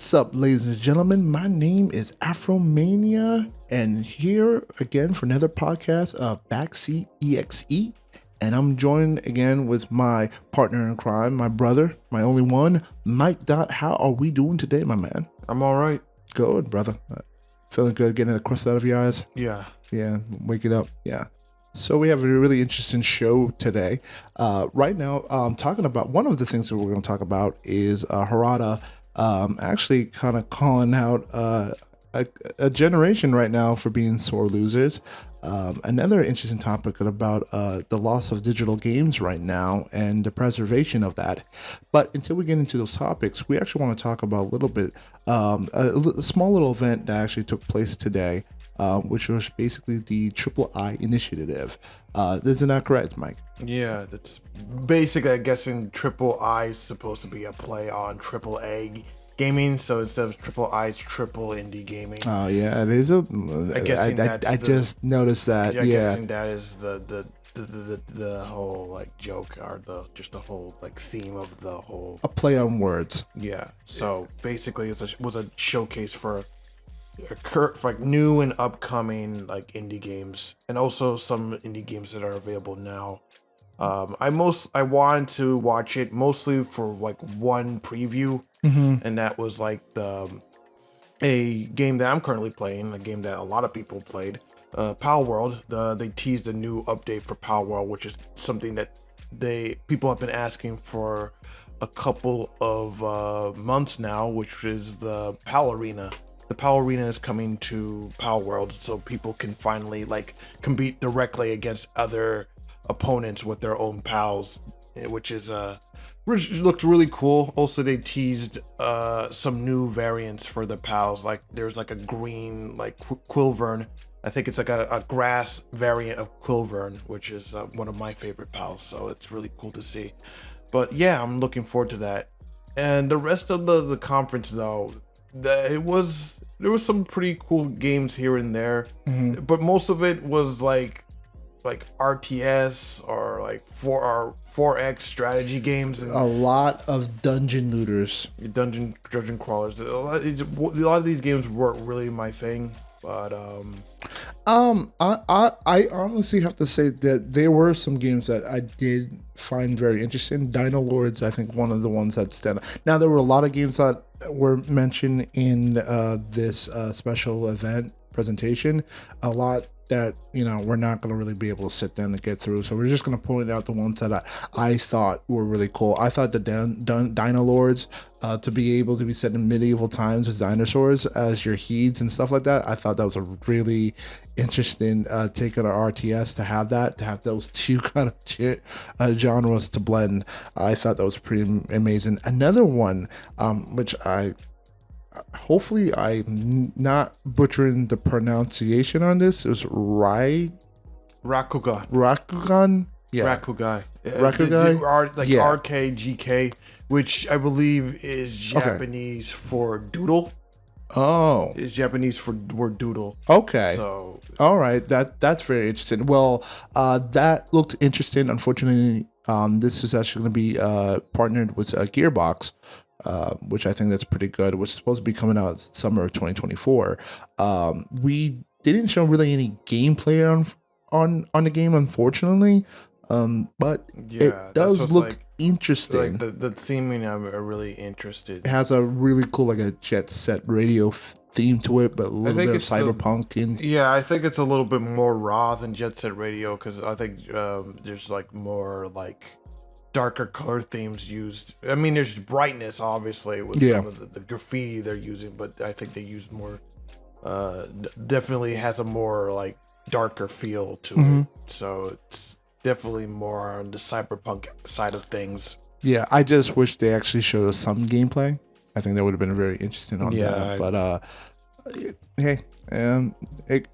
What's up, ladies and gentlemen? My name is Afromania, and here again for another podcast of Backseat.exe. And I'm joined again with my partner in crime, my brother, my only one, Mikedot. How are we doing today, my man? I'm all right. Good, brother. Feeling good, getting the crust out of your eyes? Yeah. Yeah, waking up. Yeah. So we have a really interesting show today. Right now, talking about one of the things that we're going to talk about is Harada actually kind of calling out a generation right now for being sore losers. Another interesting topic about the loss of digital games right now and the preservation of that. But until we get into those topics, we actually want to talk about a little bit, a small little event that actually took place today, which was basically the I initiative. Isn't that correct, Mike? Yeah, that's basically, I guess, in I is supposed to be a play on AAA gaming, so instead of I, it's triple indie gaming. Oh yeah, it is. I just noticed that. Yeah, Yeah, guessing that is the whole like joke or the whole like theme of the whole. A play on words. Yeah. So basically, it was a showcase for like new and upcoming like indie games, and also some indie games that are available now. I wanted to watch it mostly for like one preview, and that was like a game that I'm currently playing, a game that a lot of people played, Pal World. They teased a new update for Pal World, which is something that people have been asking for a couple of months now, which is the Pal Arena. The Pal Arena is coming to Pal World, so people can finally like compete directly against other opponents with their own pals, which looked really cool. Also, they teased some new variants for the pals. Like there's like a green like Quilvern. I think it's like a grass variant of Quilvern, which is one of my favorite pals. So it's really cool to see. But yeah, I'm looking forward to that. And the rest of the conference though, there was some pretty cool games here and there, but most of it was like RTS or like 4X strategy games, and a lot of dungeon looters, dungeon crawlers. A lot of these games weren't really my thing, but I honestly have to say that there were some games that I did find very interesting. Dino Lords, I think, one of the ones that stand out. Now, there were a lot of games that were mentioned in this special event presentation. A lot that, we're not going to really be able to sit down and get through. So we're just going to point out the ones that I thought were really cool. I thought the Dino Lords, to be able to be set in medieval times with dinosaurs as your heeds and stuff like that, I thought that was a really interesting take on our RTS to have those two kind of genres to blend. I thought that was pretty amazing. Another one, which hopefully I'm not butchering the pronunciation on this. It was Rakugan. Yeah. Rakugai. Rakugai? Yeah. RKGK, which I believe is Japanese for doodle. Oh. It's Japanese for word doodle. Okay. So. All right. That's very interesting. Well, that looked interesting. Unfortunately, this is actually going to be partnered with Gearbox. Which I think that's pretty good. It was supposed to be coming out summer of 2024. We didn't show really any gameplay on the game, unfortunately. But it does look like interesting. Like the theming, I'm really interested. It has a really cool, like a Jet Set Radio theme to it, but a little bit of cyberpunk. Yeah, I think it's a little bit more raw than Jet Set Radio, because I think there's like more like darker color themes used. I mean, there's brightness obviously with some of the graffiti they're using, but I think they use more definitely has a more like darker feel to it, so it's definitely more on the cyberpunk side of things. Yeah, I just wish they actually showed us some gameplay. I think that would have been very interesting on that, but hey,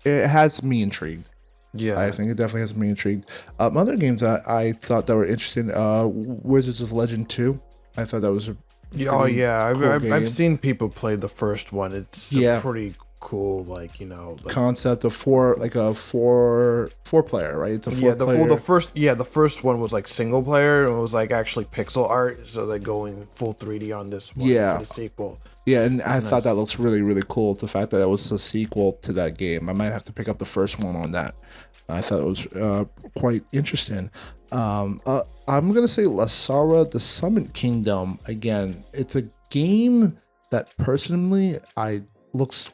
it has me intrigued. Yeah, I think it definitely has me intrigued. Other games I thought that were interesting, Wizards of Legend 2. I thought that was a cool I've seen people play the first one. It's a pretty cool, like concept of four player, right? It's a four player. Well, the first one was like single player, and it was like actually pixel art, so they're going full 3D on this one for the sequel. Yeah, and I thought nice. that looks really, really cool. The fact that it was a sequel to that game. I might have to pick up the first one on that. I thought it was quite interesting. I'm going to say Lasara, the Summit Kingdom. Again, it's a game that personally looks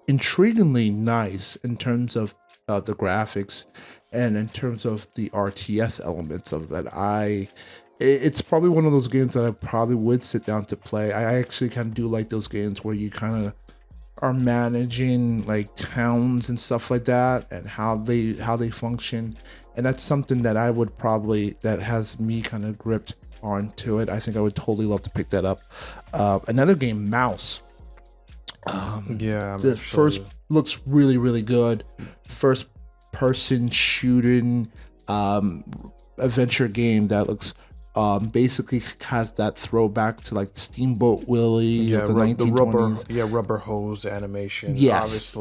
intriguingly nice in terms of the graphics and in terms of the RTS elements of that. It's probably one of those games that I probably would sit down to play. I actually kind of do like those games where you kind of are managing like towns and stuff like that and how they function, and that's something that I would probably that has me kind of gripped onto it. I think I would totally love to pick that up. Another game, Mouse. The first looks really, really good. First person shooting adventure game that looks basically has that throwback to like Steamboat Willie of the 1920s. Rubber hose animation. Yes,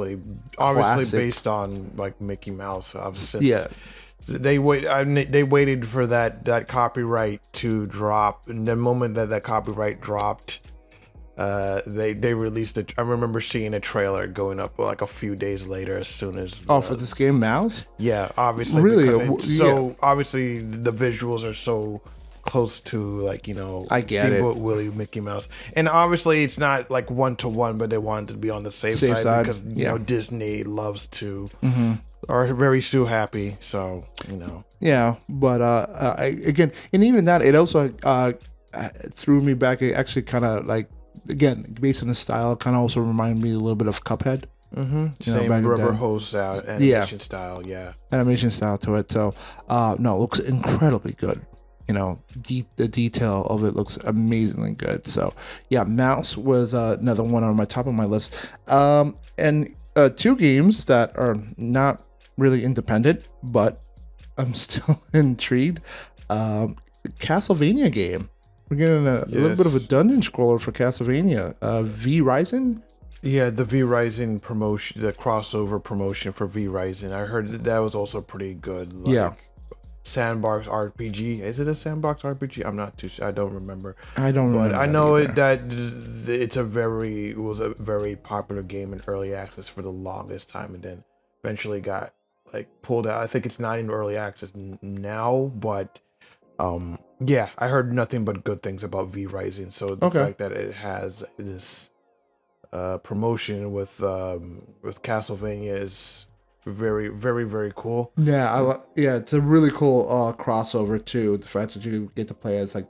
obviously based on like Mickey Mouse. Obviously, yeah. They waited for that copyright to drop, and the moment that copyright dropped, they released it. I remember seeing a trailer going up like a few days later, as soon as for this game, Mouse. Yeah, obviously, really. Obviously the visuals are so close to like I get Steamboat Willie, Mickey Mouse, and obviously it's not like 1-to-1, but they wanted to be on the safe side because Disney loves to are very sue happy, so Yeah, but again, and even that, it also threw me back. It actually kind of like, again, based on the style, kind of also reminded me a little bit of Cuphead. Same rubber hose animation style, animation style to it. So no, it looks incredibly good. The detail of it looks amazingly good. So yeah, Mouse was another one on my top of my list. And two games that are not really independent, but I'm still intrigued. Castlevania game. We're getting a little bit of a dungeon scroller for Castlevania. V Rising. Yeah, the V Rising promotion, the crossover promotion for V Rising. I heard that was also pretty good. Sandbox RPG. Is it a sandbox RPG? I'm not too sure. I don't remember. I don't remember. But I know that it was a very popular game in early access for the longest time, and then eventually got like pulled out. I think it's not in early access now, but I heard nothing but good things about V Rising. So the fact that it has this promotion with Castlevania is very, very, very cool. Yeah, it's a really cool crossover too. The fact that you get to play as like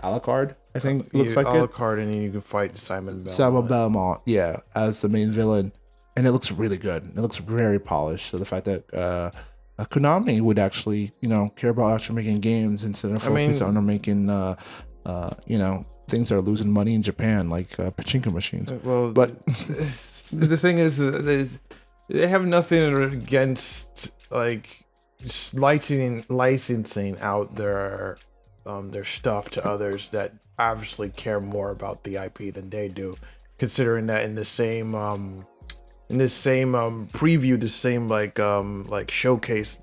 Alucard, I think looks like Alucard, and then you can fight Simon Belmont, as the main villain, and it looks really good. It looks very polished. So the fact that Konami would actually, care about actually making games instead of focus on making, things that are losing money in Japan, like pachinko machines. Well, but the thing is, they have nothing against like just licensing out their stuff to others that obviously care more about the IP than they do. Considering that in the same preview, the same like showcase,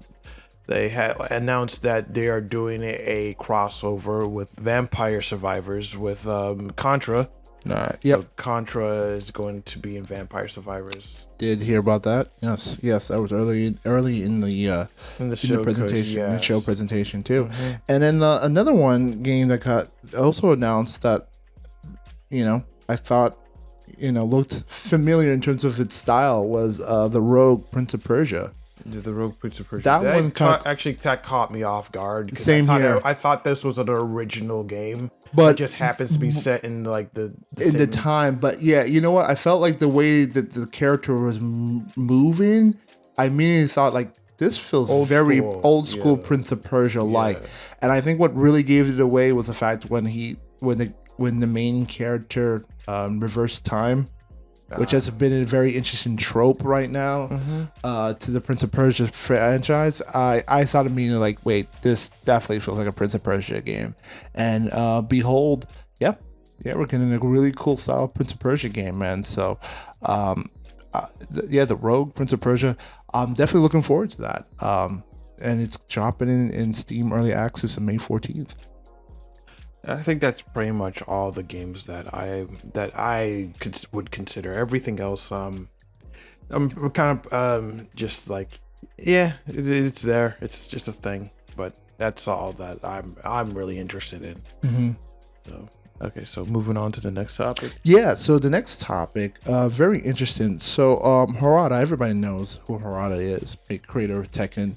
they had announced that they are doing a crossover with Vampire Survivors with Contra. So Contra is going to be in Vampire Survivors. Did hear about that? Yes, that was early in the show presentation, the show presentation too. And then another game that got also announced that I thought looked familiar in terms of its style was the Rogue Prince of Persia. The Rogue Prince of Persia. That caught me off guard. Same here. I thought this was an original game, but it just happens to be set in like the time. But yeah, you know what? I felt like the way that the character was moving, I immediately thought like this feels old school Prince of Persia like. And I think what really gave it away was the fact when the main character reversed time. Which has been a very interesting trope right now to the Prince of Persia franchise. I thought immediately like, wait, this definitely feels like a Prince of Persia game. And behold, we're getting a really cool style Prince of Persia game, man. So, the Rogue Prince of Persia, I'm definitely looking forward to that. And it's dropping in Steam Early Access on May 14th. I think that's pretty much all the games that would consider. Everything else, I'm kind of just like, yeah, it's there. It's just a thing, but that's all that I'm really interested in. Mm-hmm. So okay, so moving on to the next topic. Yeah, so the next topic, very interesting. So Harada, everybody knows who Harada is, a creator of Tekken,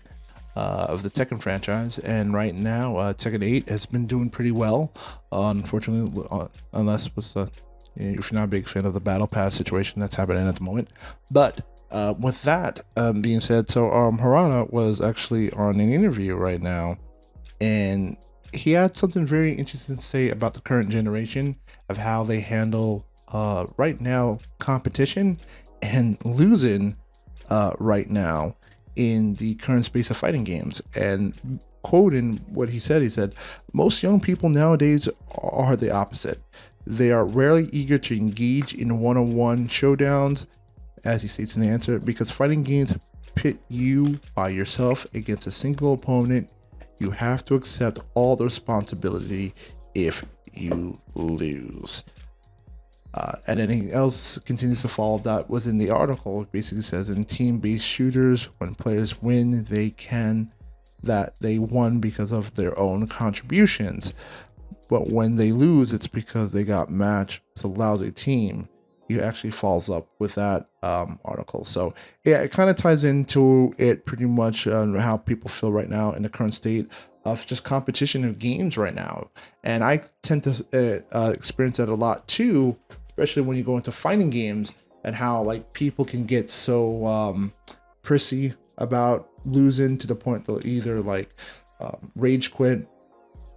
of the Tekken franchise, and right now Tekken 8 has been doing pretty well. Unfortunately, unless with if you're not a big fan of the battle pass situation that's happening at the moment. But with that being said, so Harada was actually on an interview right now, and he had something very interesting to say about the current generation of how they handle right now competition and losing right now in the current space of fighting games. And quoting what he said, most young people nowadays are the opposite. They are rarely eager to engage in one-on-one showdowns, as he states in the answer, because fighting games pit you by yourself against a single opponent. You have to accept all the responsibility if you lose. And anything else continues to follow that was in the article. It basically says in team-based shooters, when players win, they won because of their own contributions. But when they lose, it's because they got matched with a lousy team. He actually follows up with that article. So yeah, it kind of ties into it pretty much how people feel right now in the current state of just competition of games right now. And I tend to experience that a lot too, especially when you go into fighting games and how like people can get so prissy about losing to the point they'll either like rage quit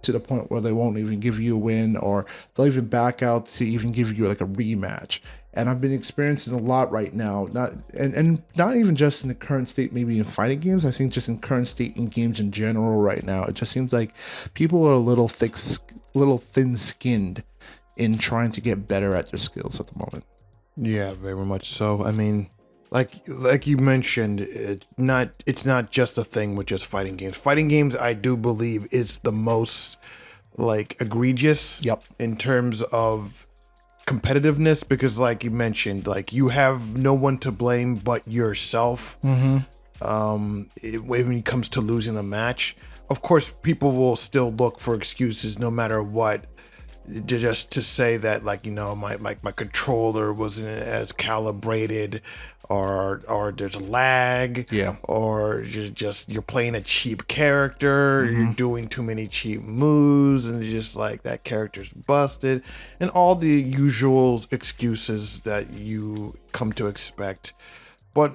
to the point where they won't even give you a win, or they'll even back out to even give you like a rematch. And I've been experiencing a lot right now, not even just in the current state, maybe in fighting games. I think just in current state in games in general right now, it just seems like people are a little thin-skinned in trying to get better at their skills at the moment. Yeah, very much so. I mean, like you mentioned, it's not just a thing with just fighting games. Fighting games, I do believe, is the most like egregious. Yep. In terms of competitiveness, because like you mentioned, like you have no one to blame but yourself. Mm-hmm. When it comes to losing a match, of course, people will still look for excuses no matter what. Just to say that, like, you know, my controller wasn't as calibrated, or there's lag, yeah, or you're playing a cheap character, mm-hmm. you're doing too many cheap moves, and just like that character's busted, and all the usual excuses that you come to expect. But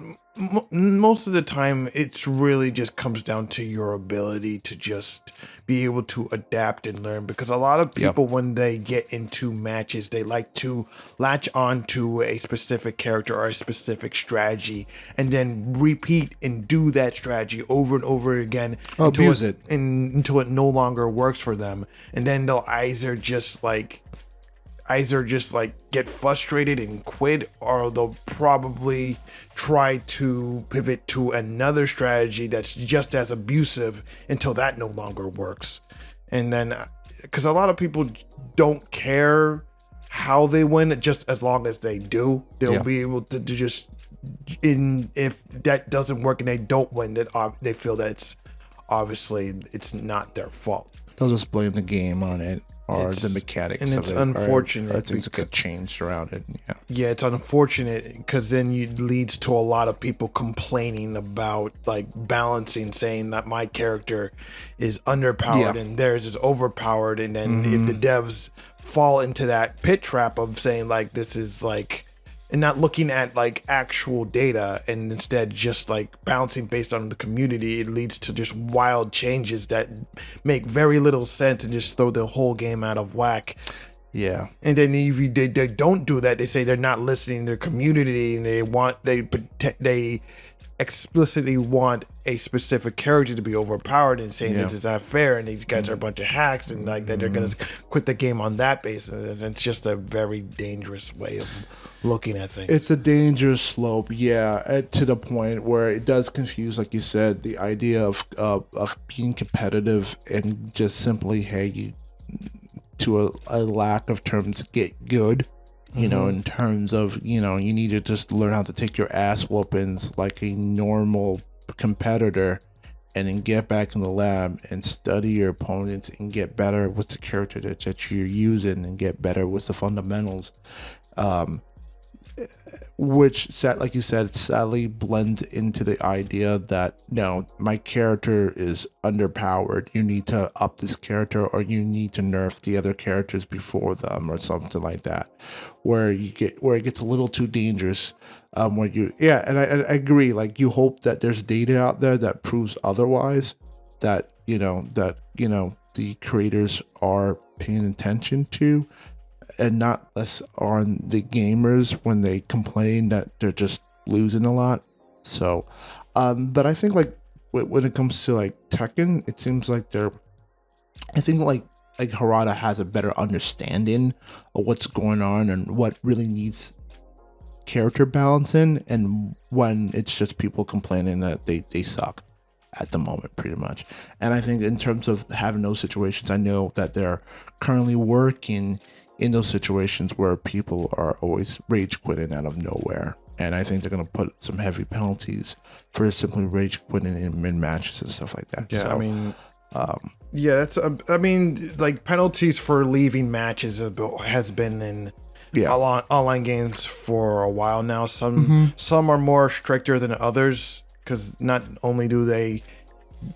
most of the time, it really just comes down to your ability to just be able to adapt and learn. Because a lot of people, when they get into matches, they like to latch on to a specific character or a specific strategy and then repeat and do that strategy over and over again until it no longer works for them. And then they'll either just get frustrated and quit, or they'll probably try to pivot to another strategy that's just as abusive until that no longer works. And then, because a lot of people don't care how they win, just as long as they do, they'll be able to just, if that doesn't work and they don't win, then they feel that it's not their fault. They'll just blame the game on it, or the mechanics of it. And it's unfortunate. Or things get changed around it. Yeah, it's unfortunate, because then it leads to a lot of people complaining about like balancing, saying that my character is underpowered and theirs is overpowered. And then if the devs fall into that pit trap of saying like this is like, and not looking at like actual data, and instead just like bouncing based on the community, it leads to just wild changes that make very little sense and just throw the whole game out of whack. Yeah. And then if they don't do that, they say they're not listening to their community, and they explicitly want a specific character to be overpowered, and saying that it's not fair, and these guys are a bunch of hacks, and like that they're gonna quit the game on that basis. And it's just a very dangerous way of looking at things. It's a dangerous slope, to the point where it does confuse, like you said, the idea of being competitive and just simply, hey, to a lack of terms get good. You know, in terms of, you know, you need to just learn how to take your ass whoopings like a normal competitor, and then get back in the lab and study your opponents and get better with the character that you're using and get better with the fundamentals. Which, like you said, sadly blends into the idea that, no, my character is underpowered. You need to up this character, or you need to nerf the other characters before them, or something like that, where it gets a little too dangerous. And I agree. Like, you hope that there's data out there that proves otherwise, that the creators are paying attention to, and not less on the gamers when they complain that they're just losing a lot. So, but I think, like, when it comes to, like, Tekken, it seems like Harada has a better understanding of what's going on and what really needs character balancing, and when it's just people complaining that they suck at the moment, pretty much. And I think in terms of having those situations, I know that they're currently working in those situations where people are always rage quitting out of nowhere. And I think they're going to put some heavy penalties for simply rage quitting in mid matches and stuff like that. Yeah, so, I mean, like, penalties for leaving matches has been in online games for a while now. Some are more stricter than others, because not only do they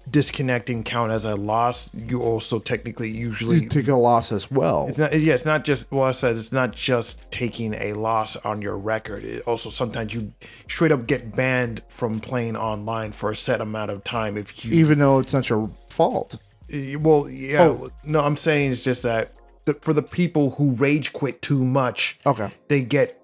disconnecting count as a loss, you also technically usually take a loss as well. It's not just, well, I said, it's not just taking a loss on your record. It also, sometimes you straight up get banned from playing online for a set amount of time, even though it's not your fault. Well, yeah. No, I'm saying it's just that for the people who rage quit too much, they get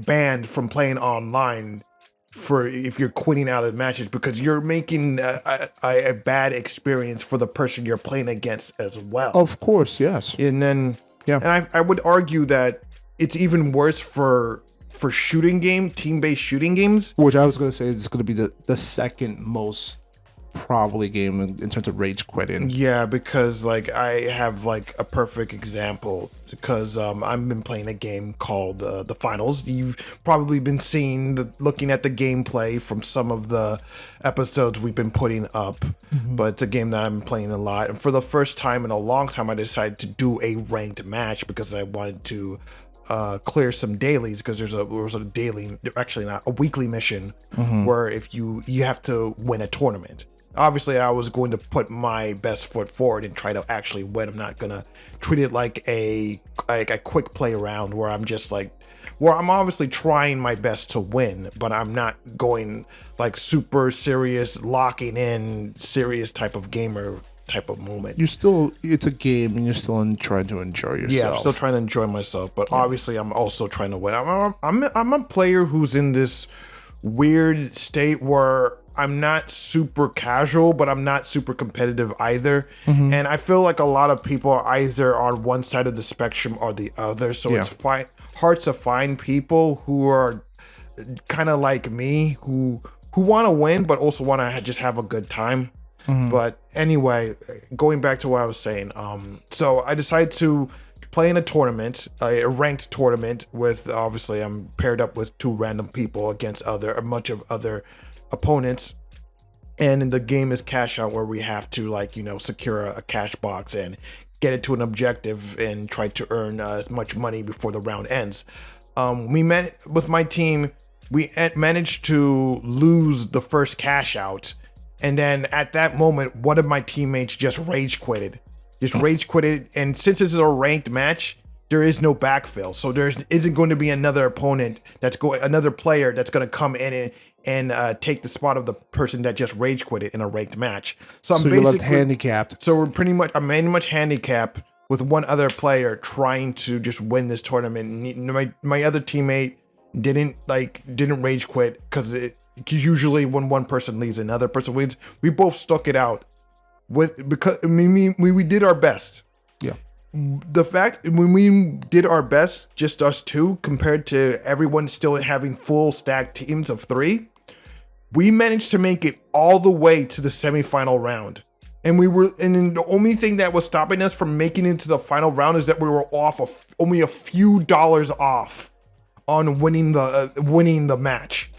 banned from playing online for if you're quitting out of the matches, because you're making a bad experience for the person you're playing against as well. Of course, yes. And then, and I would argue that it's even worse for team-based shooting games. Which I was going to say is going to be the second most probably game in terms of rage quitting. Yeah, because, like, I have, like, a perfect example, because I've been playing a game called The Finals. You've probably been looking at the gameplay from some of the episodes we've been putting up, but it's a game that I'm playing a lot. And for the first time in a long time, I decided to do a ranked match because I wanted to clear some dailies, because there's a daily, actually not, a weekly mission where if you have to win a tournament. Obviously, I was going to put my best foot forward and try to actually win. I'm not gonna treat it like a quick play round where I'm just like, where I'm obviously trying my best to win, but I'm not going like super serious, locking in serious type of gamer type of moment. It's a game, and you're still trying to enjoy yourself. Yeah, I'm still trying to enjoy myself, but obviously I'm also trying to win. I'm a player who's in this weird state where I'm not super casual, but I'm not super competitive either. And I feel like a lot of people are either on one side of the spectrum or the other. So it's hard to find people who are kind of like me, who want to win, but also want to just have a good time. But anyway, going back to what I was saying. So I decided to play in a tournament, a ranked tournament with, obviously I'm paired up with two random people against a bunch of other opponents, and the game is cash out, where we have to, like, secure a cash box and get it to an objective and try to earn as much money before the round ends. We met with my team, we managed to lose the first cash out, and then at that moment one of my teammates just rage quitted, and since this is a ranked match, there is no backfill, so there isn't going to be another player that's going to come in and take the spot of the person that just rage quitted in a ranked match. So I'm basically left handicapped. So I'm pretty much handicapped with one other player trying to just win this tournament. My other teammate didn't rage quit, because usually when one person leaves, another person wins. We both stuck it out because we did our best. Yeah. The fact when we did our best, just us two, compared to everyone still having full stack teams of 3, we managed to make it all the way to the semifinal round. And then the only thing that was stopping us from making it to the final round is that we were only a few dollars off on winning the match.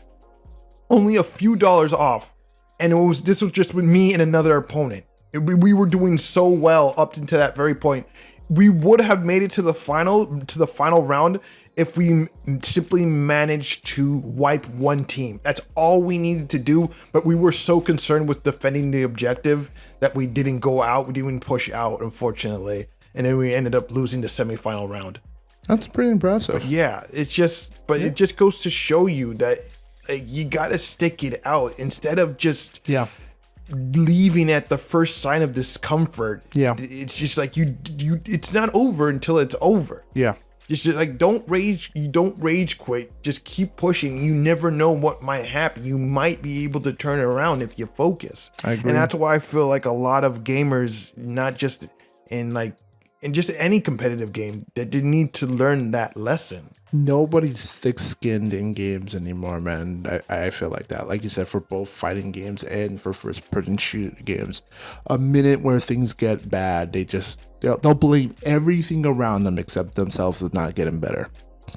Only a few dollars off, and this was just with me and another opponent. We were doing so well up until that very point. We would have made it to the final round if we simply managed to wipe one team. That's all we needed to do, but we were so concerned with defending the objective that we didn't go out, we didn't push out, unfortunately, and then we ended up losing the semifinal round. That's pretty impressive. But yeah, it just goes to show you that you gotta stick it out instead of just leaving at the first sign of discomfort. Yeah, it's just like you it's not over until it's over. Yeah. Just like don't rage quit. Just keep pushing. You never know what might happen. You might be able to turn it around if you focus. I agree. And that's why I feel like a lot of gamers, not just in just any competitive game, that they need to learn that lesson. Nobody's thick-skinned in games anymore, man. I feel like that. Like you said, for both fighting games and for first-person shooter games, a minute where things get bad, they'll blame everything around them except themselves with not getting better.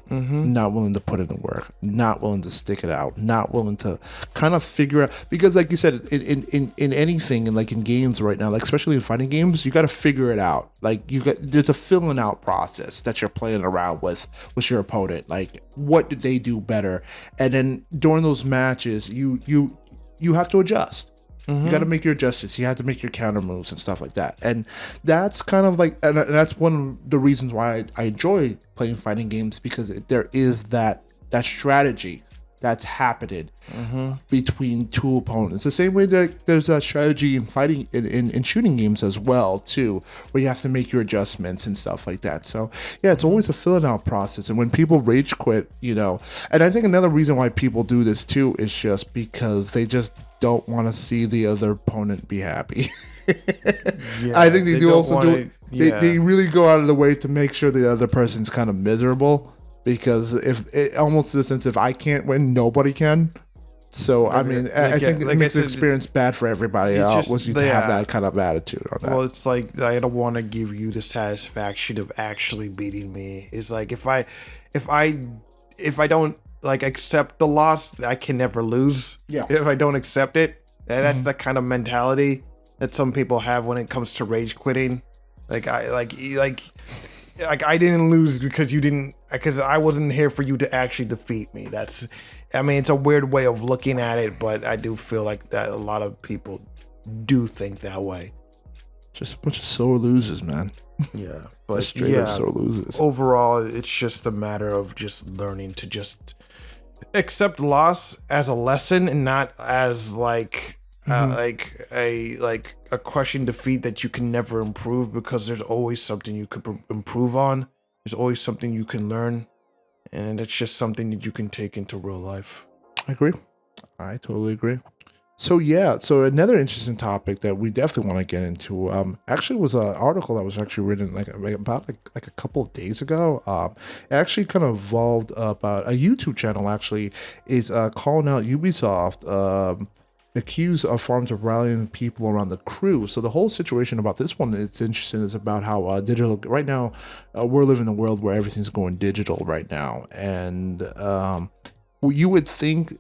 Mm-hmm. Not willing to put in the work, not willing to stick it out, not willing to kind of figure out, because like you said, in anything, and like in games right now, like especially in fighting games, you got to figure it out. Like there's a filling out process that you're playing around with your opponent. Like, what did they do better? And then during those matches, you have to adjust. Mm-hmm. You got to make your adjustments. You have to make your counter moves and stuff like that. And that's kind of like, and that's one of the reasons why I enjoy playing fighting games, because there is that strategy that's happening between two opponents. The same way that there's that strategy in fighting in shooting games as well too, where you have to make your adjustments and stuff like that. So yeah, it's always a filling out process. And when people rage quit, and I think another reason why people do this too is just because they just don't want to see the other opponent be happy. I think they they really go out of the way to make sure the other person's kind of miserable, because if I can't win, nobody can. So I mean, I think it makes the experience bad for everybody else once you have that kind of attitude on that. Well, it's like, I don't want to give you the satisfaction of actually beating me. It's like if I don't accept the loss, I can never lose. Yeah. If I don't accept it, that's the kind of mentality that some people have when it comes to rage quitting. I didn't lose because I wasn't here for you to actually defeat me. It's a weird way of looking at it, but I do feel like that a lot of people do think that way. Just a bunch of sore losers, man. Yeah, but straight up sore losers. Overall, it's just a matter of just learning to just accept loss as a lesson and not as a crushing defeat that you can never improve, because there's always something you could improve on. There's always something you can learn, and it's just something that you can take into real life. I agree. I totally agree. So another interesting topic that we definitely want to get into actually was an article that was actually written about a couple of days ago. It actually kind of evolved about a YouTube channel actually is calling out Ubisoft accused of forms of rallying people around the crew. So the whole situation about this one that's interesting is about how digital right now, we're living in a world where everything's going digital right now, and you would think,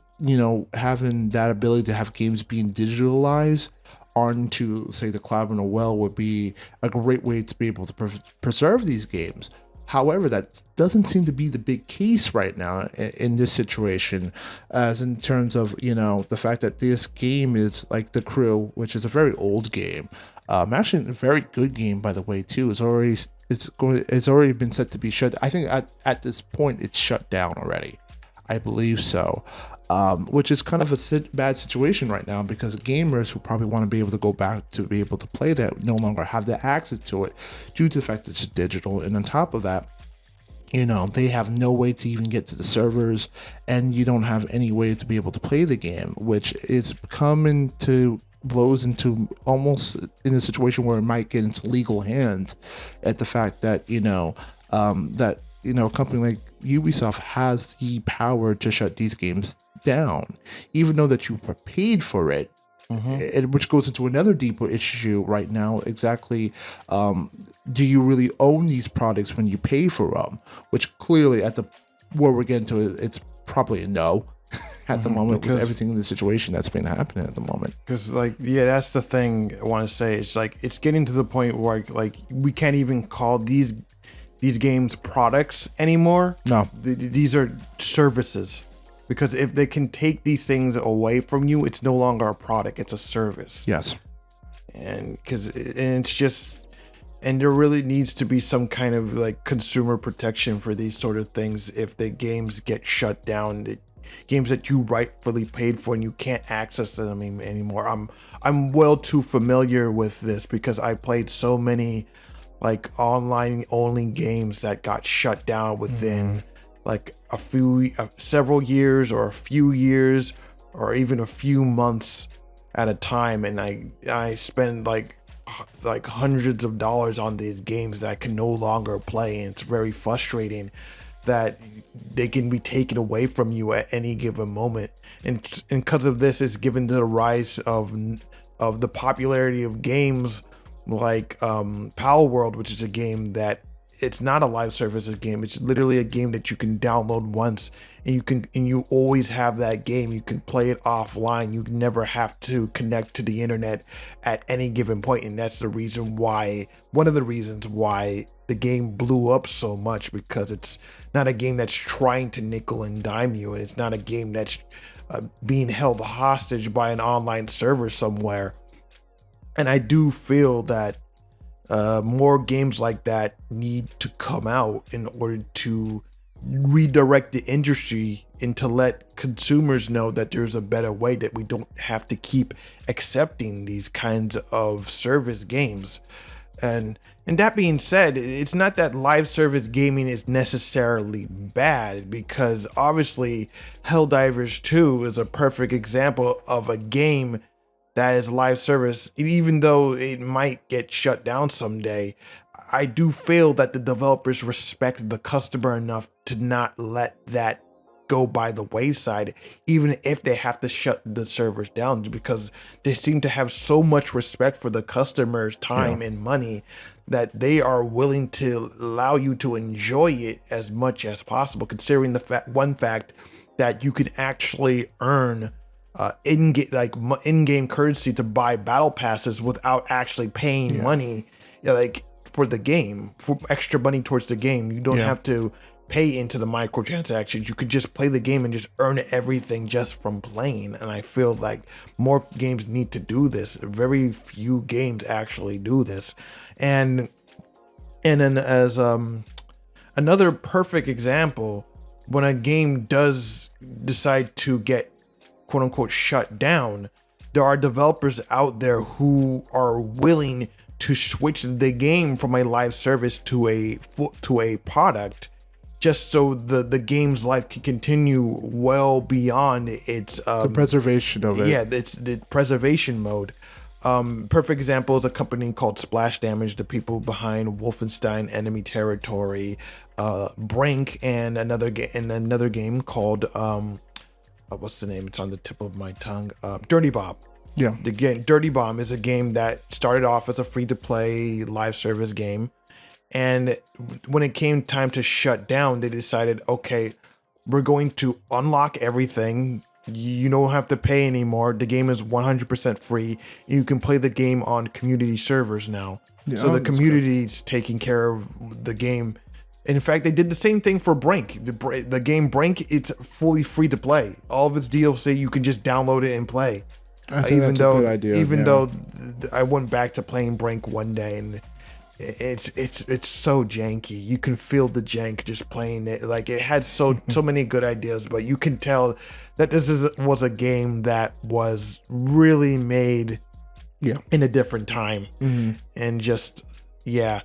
having that ability to have games being digitalized onto, say, the cloud in a well would be a great way to be able to preserve these games. However, that doesn't seem to be the big case right now in this situation, as in terms of, the fact that this game is like The Crew, which is a very old game. Actually, a very good game, by the way, too. It's already been set to be shut. I think at this point it's shut down already. I believe so, which is kind of a bad situation right now, because gamers who probably want to be able to go back to be able to play that no longer have the access to it due to the fact that it's digital. And on top of that, they have no way to even get to the servers, and you don't have any way to be able to play the game, which is coming to blows into almost in a situation where it might get into legal hands at the fact that, a company like Ubisoft has the power to shut these games down, even though that you paid for it. and which goes into another deeper issue right now. Exactly, do you really own these products when you pay for them? Which clearly, at the where we're getting to, it's probably a no at the moment, because everything in the situation that's been happening at the moment. Because that's the thing I want to say. It's like it's getting to the point where like we can't even call these games products anymore. No, these are services. Because if they can take these things away from you, it's no longer a product; it's a service. Yes, and it's just, and there really needs to be some kind of like consumer protection for these sort of things. If the games get shut down, the games that you rightfully paid for and you can't access them anymore. I'm well too familiar with this because I played so many like online only games that got shut down within. Like several years or a few years or even a few months at a time, and I spend like hundreds of dollars on these games that I can no longer play, and it's very frustrating that they can be taken away from you at any given moment. And because of this, it's given to the rise of the popularity of games like Pal World, which is a game that it's not a live services game. It's literally a game that you can download once and you always have that game. You can play it offline. You never have to connect to the internet at any given point. And that's one of the reasons why the game blew up so much, because it's not a game that's trying to nickel and dime you. And it's not a game that's being held hostage by an online server somewhere. And I do feel that more games like that need to come out in order to redirect the industry and to let consumers know that there's a better way, that we don't have to keep accepting these kinds of service games. And that being said, it's not that live service gaming is necessarily bad, because obviously Helldivers 2 is a perfect example of a game that is live service. Even though it might get shut down someday, I do feel that the developers respect the customer enough to not let that go by the wayside, even if they have to shut the servers down, because they seem to have so much respect for the customer's time and money that they are willing to allow you to enjoy it as much as possible, considering the fact that you can actually earn in-game currency to buy battle passes without actually paying money, like for the game, for extra money towards the game. You don't have to pay into the microtransactions. You could just play the game and just earn everything just from playing. And I feel like more games need to do this. Very few games actually do this. And then as another perfect example, when a game does decide to get quote unquote shut down, there are developers out there who are willing to switch the game from a live service to a product, just so the game's life can continue well beyond its the preservation of it. Yeah, it's the preservation mode. Perfect example is a company called Splash Damage, the people behind Wolfenstein Enemy Territory, Brink, and another game called what's the name? It's on the tip of my tongue. Dirty Bomb. Yeah. The game Dirty Bomb is a game that started off as a free-to-play live service game, and when it came time to shut down, they decided, okay, we're going to unlock everything. You don't have to pay anymore. The game is 100% free. You can play the game on community servers now. Yeah, so the community's taking care of the game. In fact, they did the same thing for Brink. The game Brink, it's fully free to play. All of its DLC, you can just download it and play. I think that's a good idea. Even though I went back to playing Brink one day, and it's so janky. You can feel the jank just playing it. Like, it had so many good ideas, but you can tell that this was a game that was really made in a different time, and just. Yeah.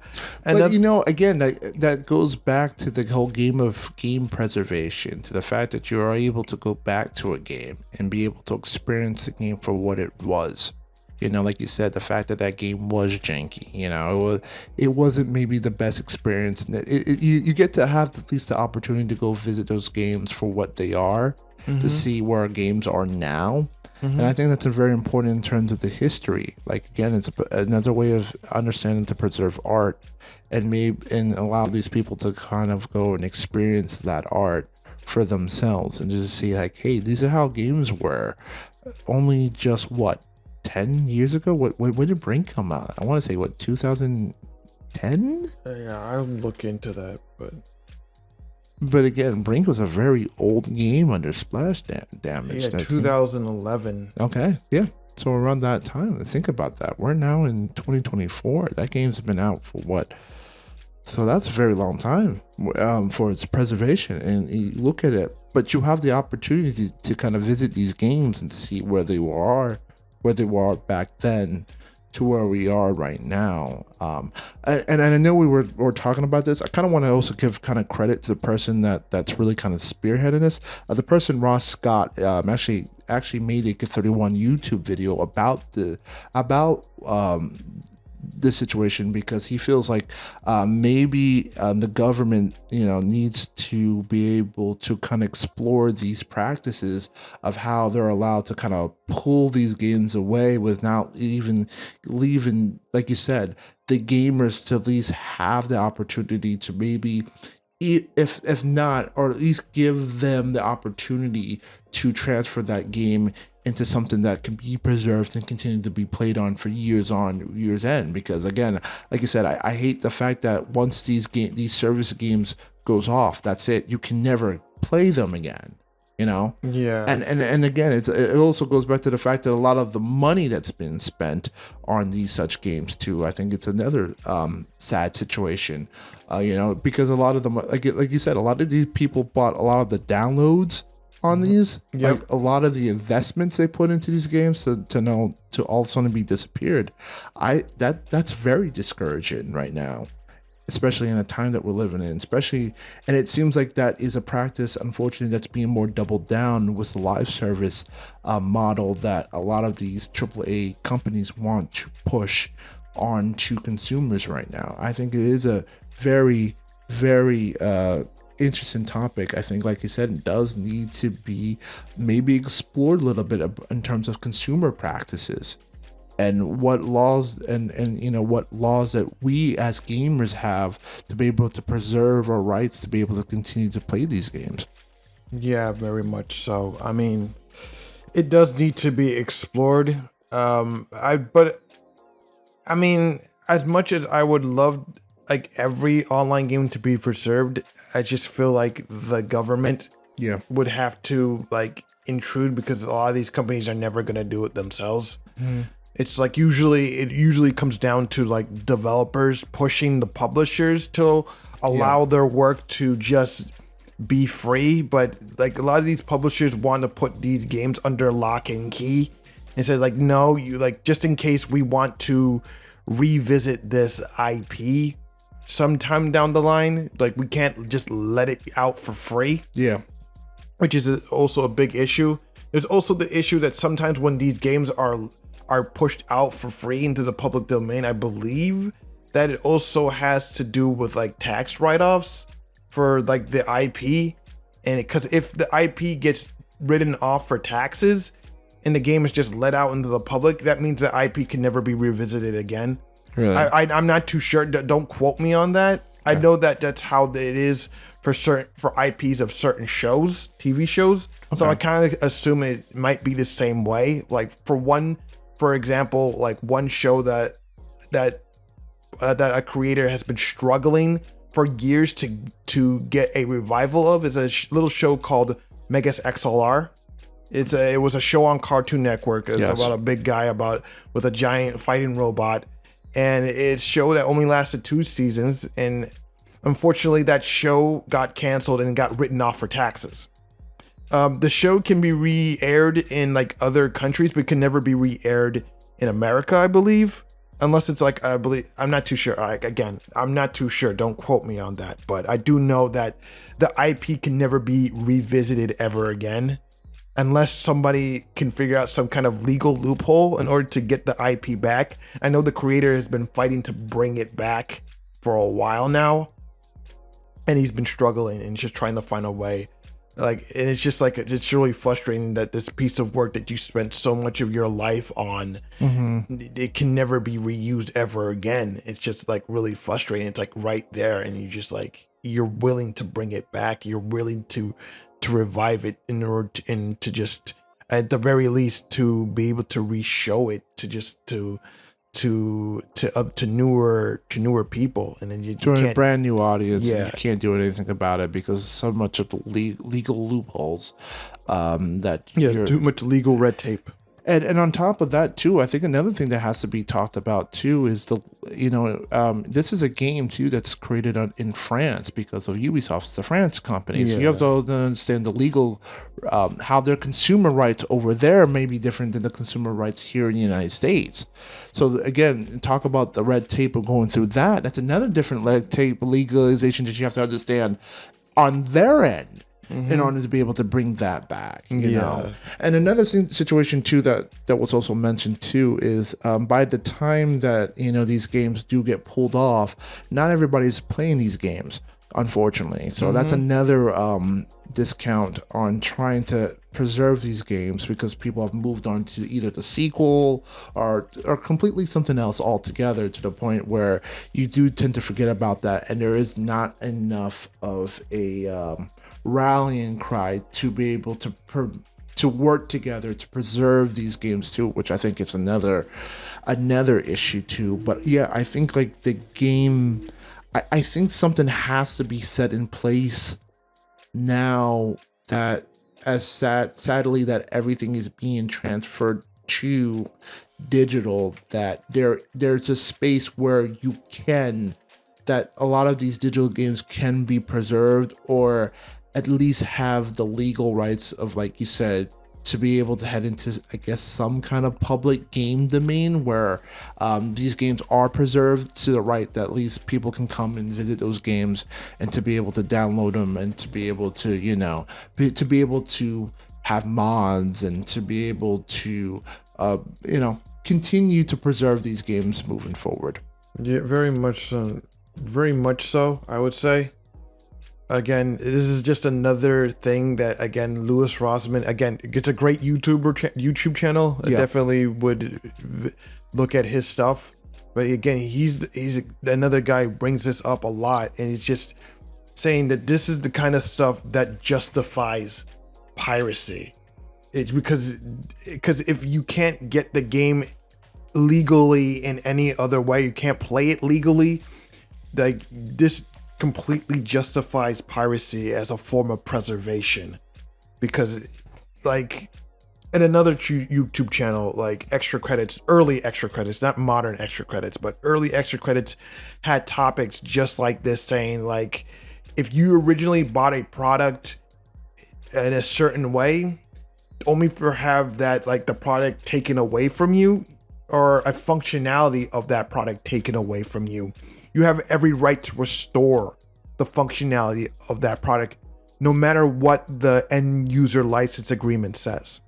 And but again, that goes back to the whole game preservation, to the fact that you are able to go back to a game and be able to experience the game for what it was. Like you said, the fact that game was janky, it wasn't maybe the best experience. You get to have at least the opportunity to go visit those games for what they are, to see where games are now. And I think that's a very important in terms of the history. Like, again, it's another way of understanding to preserve art and allow these people to kind of go and experience that art for themselves and just see like, hey, these are how games were only just 10 years ago. When did Brink come out? I want to say 2010. Yeah, I'll look into that, but again, Brink was a very old game under splash damage. Yeah, 2011. Okay, yeah. So around that time, think about that. We're now in 2024. That game's been out for what? So that's a very long time for its preservation. And you look at it, but you have the opportunity to kind of visit these games and see where they were back then to where we are right now. And I know we were talking about this. I kind of want to also give kind of credit to the person that's really kind of spearheading this. The person, Ross Scott, actually made a 31 YouTube video about this situation, because he feels like maybe the government needs to be able to kind of explore these practices of how they're allowed to kind of pull these games away without even leaving, like you said, the gamers to at least have the opportunity to maybe, if not, or at least give them the opportunity to transfer that game into something that can be preserved and continue to be played on for years end. Because again, like I said, I hate the fact that once these service games goes off, that's it. You can never play them again. Yeah. And again, it also goes back to the fact that a lot of the money that's been spent on these such games too. I think it's another sad situation. Because a lot of them, like you said, a lot of these people bought a lot of the downloads on these. Yep. Like a lot of the investments they put into these games to all of a sudden be disappeared. That's very discouraging right now, especially in a time that we're living in, and it seems like that is a practice, unfortunately, that's being more doubled down with the live service model that a lot of these AAA companies want to push on to consumers right now. I think it is a very, very interesting topic. I think, like you said, it does need to be maybe explored a little bit in terms of consumer practices and what laws and what laws that we as gamers have to be able to preserve our rights to be able to continue to play these games. Yeah, very much so. I mean, it does need to be explored. But I mean, as much as I would love like every online game to be preserved, I just feel like the government would have to like intrude, because a lot of these companies are never going to do it themselves. It's like it usually comes down to like developers pushing the publishers to allow their work to just be free. But like a lot of these publishers want to put these games under lock and key and say like, no, you like, just in case we want to revisit this IP sometime down the line, like we can't just let it out for free. Yeah. Which is also a big issue. There's also the issue that sometimes when these games are pushed out for free into the public domain, I believe that it also has to do with like tax write-offs for like the IP. And because if the IP gets written off for taxes and the game is just let out into the public, that means the IP can never be revisited again. Really? I'm not too sure. Don't quote me on that. I know that that's how it is for IPs of certain shows, TV shows. Okay. So I kind of assume it might be the same way. Like for example, like one show that a creator has been struggling for years to get a revival of is a little show called Megas XLR. It was a show on Cartoon Network. It's about a big guy with a giant fighting robot. And it's a show that only lasted 2 seasons, and unfortunately that show got canceled and got written off for taxes. The show can be re-aired in like other countries, but can never be re-aired in America, I believe, unless it's like, I'm not too sure. Like, again, I'm not too sure. Don't quote me on that, but I do know that the IP can never be revisited ever again, unless somebody can figure out some kind of legal loophole in order to get the IP back. I know the creator has been fighting to bring it back for a while now, and he's been struggling and just trying to find a way Like, and it's just like, it's really frustrating that this piece of work that you spent so much of your life on, it can never be reused ever again. It's just like really frustrating. It's like right there, and you just like, you're willing to bring it back. You're willing to revive it in order to, and to just, at the very least, to be able to re-show it to just to newer people, and then you To a can't, brand new audience, and Yeah. you can't do anything about it because so much of the legal loopholes that you're, too much legal red tape. and on top of that too, I think another thing that has to be talked about too is this is a game too that's created in France because of Ubisoft. It's a French company, so you have to understand the legal how their consumer rights over there may be different than the consumer rights here in the United States. So again, talk about the red tape of going through that. That's another different red tape legalization that you have to understand on their end. In order to be able to bring that back, you know. And another situation too that was also mentioned too is by the time that these games do get pulled off, not everybody's playing these games, unfortunately. So that's another discount on trying to preserve these games because people have moved on to either the sequel or completely something else altogether, to the point where you do tend to forget about that, and there is not enough of a rallying cry to be able to work together to preserve these games too, which I think is another issue too. But yeah, I think like the game, I think something has to be set in place now that, as sadly that everything is being transferred to digital, that there's a space where that a lot of these digital games can be preserved, or at least have the legal rights of, like you said, to be able to head into, I guess, some kind of public game domain where these games are preserved to the right that at least people can come and visit those games and to be able to download them and to be able to, to be able to have mods and to be able to, continue to preserve these games moving forward. Yeah, very much so, I would say. Again, this is just another thing that, again, Louis Rossmann, again, it's a great YouTube channel. I definitely would look at his stuff. But again, he's another guy who brings this up a lot, and he's just saying that this is the kind of stuff that justifies piracy. It's because if you can't get the game legally in any other way, you can't play it legally, like this completely justifies piracy as a form of preservation. Because like in another YouTube channel, like early extra credits, not modern extra credits, but early extra credits had topics just like this, saying like, if you originally bought a product in a certain way, only for have that, like, the product taken away from you, or a functionality of that product taken away from you, you have every right to restore the functionality of that product, no matter what the end user license agreement says.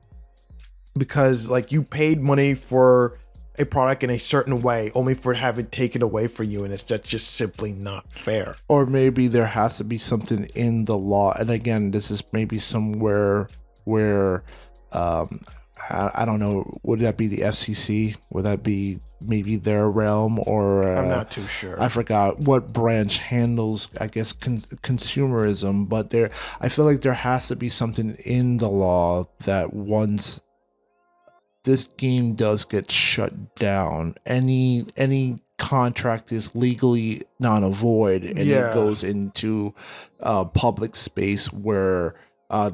Because like, you paid money for a product in a certain way, only for have it taken away from you, and that's just simply not fair. Or maybe there has to be something in the law, and again, this is maybe somewhere where I don't know, would that be the FCC? Would that be maybe their realm, or I'm not too sure. I forgot what branch handles, I guess, consumerism, but I feel like there has to be something in the law that once this game does get shut down, any contract is legally non-void, and it goes into public space where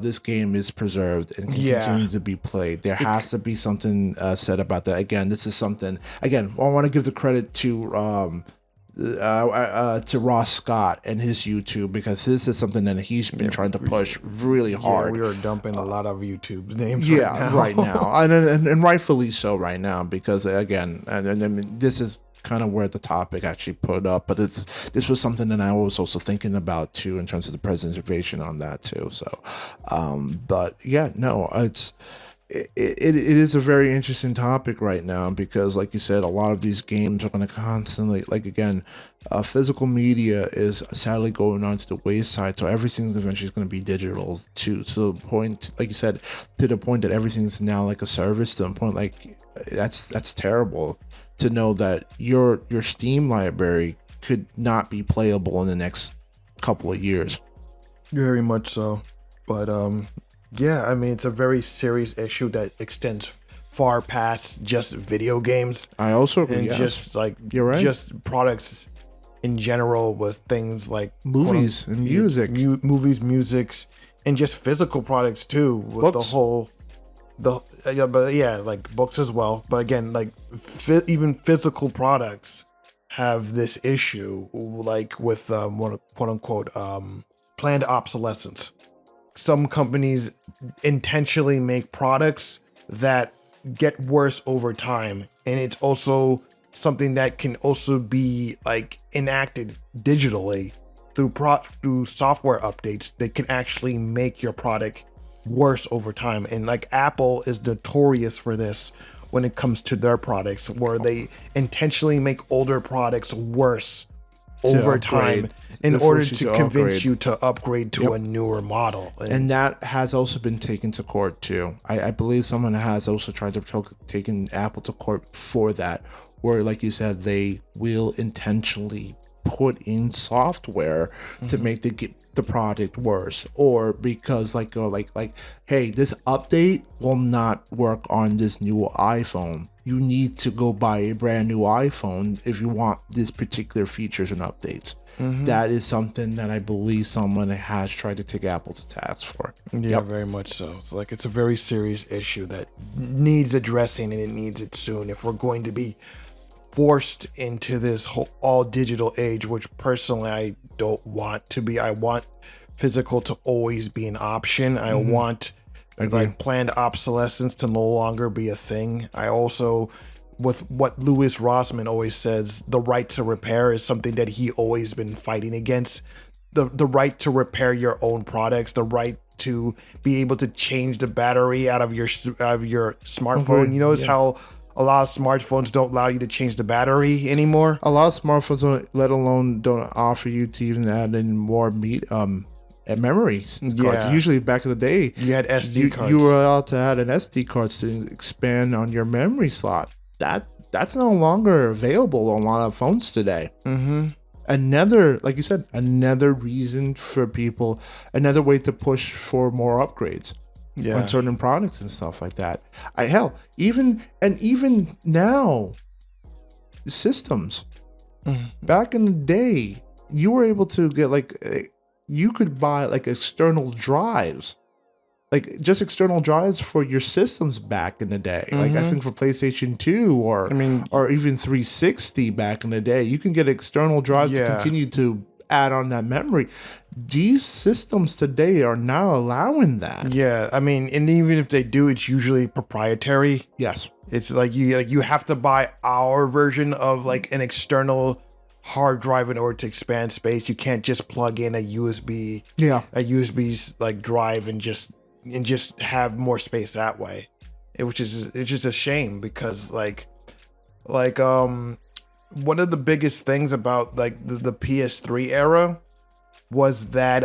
this game is preserved and can continue to be played. There has to be something said about that. Again, this is something. Again, I want to give the credit to Ross Scott and his YouTube, because this is something that he's been trying to push really hard. We are dumping a lot of YouTube names. Right now, and rightfully so right now, because again, and I mean, this is kind of where the topic actually put up, but this was something that I was also thinking about too, in terms of the preservation on that too. So, but yeah, no, it is a very interesting topic right now because, like you said, a lot of these games are going to constantly, like, again, physical media is sadly going on to the wayside, so everything's eventually going to be digital too, to the point, like you said, to the point that everything's now like a service, to the point, like, that's terrible to know that your Steam library could not be playable in the next couple of years. Very much so. But yeah, I mean, it's a very serious issue that extends far past just video games. I also agree. And yes. just like You're right. just products in general, with things like movies and music, movies, musics, and just physical products too. With books. Like books as well. But again, like even physical products have this issue, like with quote unquote planned obsolescence. Some companies intentionally make products that get worse over time, and it's also something that can also be like enacted digitally through software updates that can actually make your product worse over time. And like Apple is notorious for this when it comes to their products, where they intentionally make older products worse over time in order to convince you to upgrade to a newer model. And that has also been taken to court too. I believe someone has also tried to taken Apple to court for that, where, like you said, they will intentionally put in software to make the product worse, or because like hey, this update will not work on this new iPhone. You need to go buy a brand new iPhone if you want these particular features and updates. That is something that I believe someone has tried to take Apple to task for. Yeah, very much so. It's like it's a very serious issue that needs addressing, and it needs it soon if we're going to be forced into this whole all digital age, which personally I don't want to be. I want physical to always be an option. I want like planned obsolescence to no longer be a thing. I also, with what Louis Rossmann always says, the right to repair is something that he always been fighting against. The right to repair your own products, the right to be able to change the battery out of your smartphone. You notice how a lot of smartphones don't allow you to change the battery anymore. A lot of smartphones don't offer you to even add in more memory cards. Usually back in the day, you had SD cards. You were allowed to add an SD card to expand on your memory slot. That's no longer available on a lot of phones today. Another, like you said, another reason for people, another way to push for more upgrades on certain products and stuff like that. Even now, systems. Back in the day, you were able to get you could buy like external drives, like just external drives for your systems back in the day. Like I think for PlayStation 2 or even 360 back in the day, you can get external drives to continue to add on that memory. These systems today are not allowing that. Yeah, I mean, and even if they do, it's usually proprietary. Yes. It's like you have to buy our version of like an external hard drive in order to expand space. You can't just plug in a USB like drive and just have more space that way. It's just a shame, because like one of the biggest things about like the PS3 era was that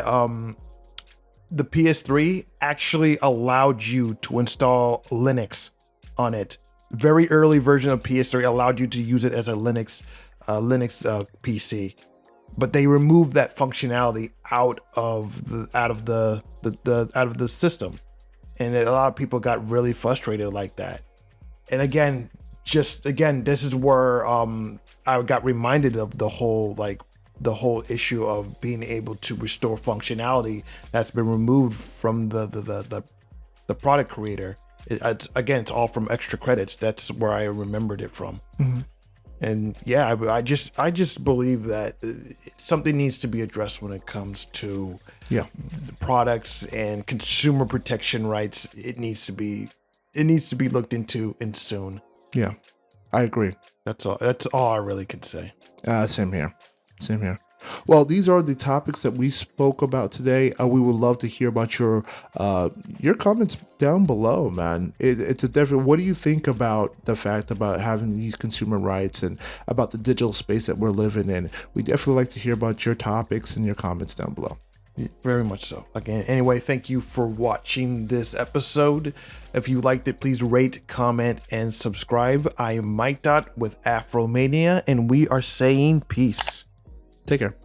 the PS3 actually allowed you to install Linux on it. Very early version of PS3 allowed you to use it as a Linux PC, but they removed that functionality out of the system, and a lot of people got really frustrated like that. And again, this is where I got reminded of the whole issue of being able to restore functionality that's been removed from the product creator. It's all from extra credits. That's where I remembered it from. And yeah, I just believe that something needs to be addressed when it comes to products and consumer protection rights. It needs to be looked into, and soon. Yeah, I agree. That's all I really could say. Same here. Well, these are the topics that we spoke about today. We would love to hear about your comments down below, man. It's a different. What do you think about the fact about having these consumer rights and about the digital space that we're living in? We definitely like to hear about your topics and your comments down below. Very much so. Again, anyway, thank you for watching this episode. If you liked it, please rate, comment, and subscribe. I am Mikedot with Afromania, and we are saying peace. Take care.